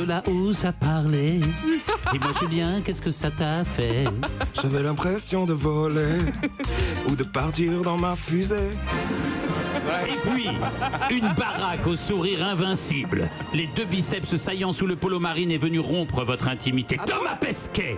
là où ça parlait. Dis-moi Julien, qu'est-ce que ça t'a fait? J'avais l'impression de voler ou de partir dans ma fusée. Et puis, une baraque au sourire invincible. Les deux biceps saillants sous le polo marine est venu rompre votre intimité. Thomas Pesquet,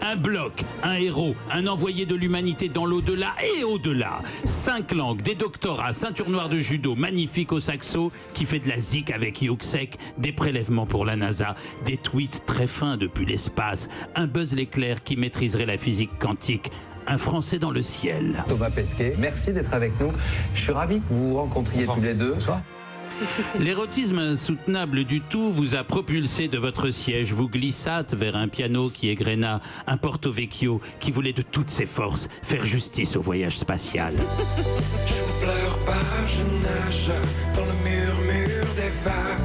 un bloc, un héros, un envoyé de l'humanité dans l'au-delà et au-delà. 5 langues, des doctorats, ceinture noire de judo, magnifique au saxo, qui fait de la zik avec Yuxek, des prélèvements pour la NASA, des tweets très fins depuis l'espace, un Buzz l'éclair qui maîtriserait la physique quantique. Un Français dans le ciel. Thomas Pesquet, merci d'être avec nous. Je suis ravi que vous vous rencontriez tous les deux. Bonsoir. L'érotisme insoutenable du tout vous a propulsé de votre siège. Vous glissâtes vers un piano qui égréna un Porto Vecchio qui voulait de toutes ses forces faire justice au voyage spatial. Je ne pleure pas, je nage dans le murmure des vagues.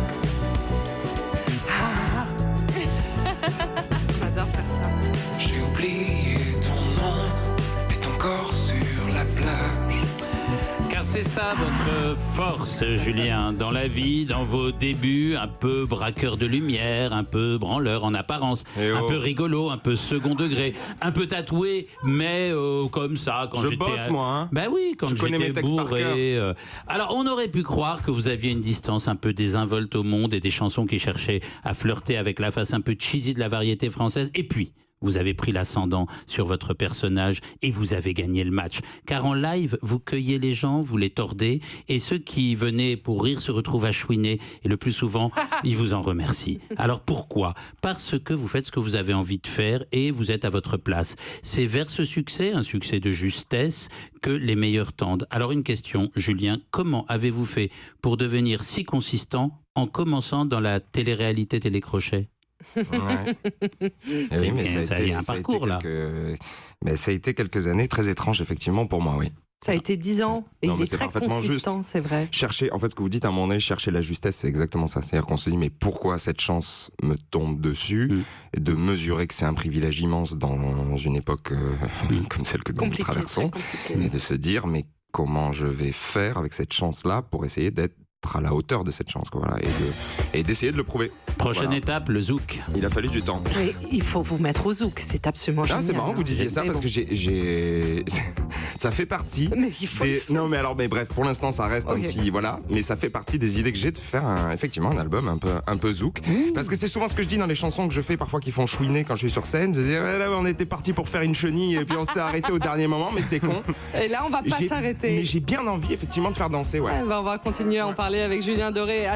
J'adore faire ça. J'ai oublié ton nom et ton corps sur la plage. Car c'est ça votre force, Julien, dans la vie, dans vos débuts, un peu braqueur de lumière, un peu branleur en apparence, un peu rigolo, un peu second degré, un peu tatoué, mais comme ça, quand j'étais... Je bosse, moi, hein. Ben oui, quand j'étais bourré. Alors, on aurait pu croire que vous aviez une distance un peu désinvolte au monde et des chansons qui cherchaient à flirter avec la face un peu cheesy de la variété française. Et puis, vous avez pris l'ascendant sur votre personnage et vous avez gagné le match. Car en live, vous cueillez les gens, vous les tordez, et ceux qui venaient pour rire se retrouvent à chouiner, et le plus souvent, ils vous en remercient. Alors pourquoi? Parce que vous faites ce que vous avez envie de faire et vous êtes à votre place. C'est vers ce succès, un succès de justesse, que les meilleurs tendent. Alors une question, Julien, comment avez-vous fait pour devenir si consistant en commençant dans la télé-réalité télécrochet? Ouais. Oui, mais ça a été un parcours là. Mais ça a été quelques années très étranges effectivement pour moi, oui. Ça a été 10 ans et Non, il mais est c'est très parfaitement consistant, c'est vrai. Chercher, en fait, ce que vous dites à un moment donné, chercher la justesse, c'est exactement ça. C'est-à-dire qu'on se dit, mais pourquoi cette chance me tombe dessus? Et de mesurer que c'est un privilège immense dans une époque comme celle que nous traversons, et de se dire, mais comment je vais faire avec cette chance-là pour essayer d'être à la hauteur de cette chance, quoi, voilà, et d'essayer de le prouver. Prochaine étape, le zouk. Il a fallu du temps. Mais il faut vous mettre au zouk, c'est absolument génial. C'est marrant que vous disiez ça, Mais parce bon. que ça fait partie Mais il faut... Non, mais bref, pour l'instant ça reste un petit, voilà, mais ça fait partie des idées que j'ai de faire effectivement un album un peu zouk, parce que c'est souvent ce que je dis dans les chansons que je fais parfois qui font chouiner quand je suis sur scène. Je dis là, on était parti pour faire une chenille et puis on s'est arrêté au dernier moment, mais c'est con. Et là, on va pas s'arrêter. Mais j'ai bien envie effectivement de faire danser, ouais. On va continuer à en parler avec Julien Doré.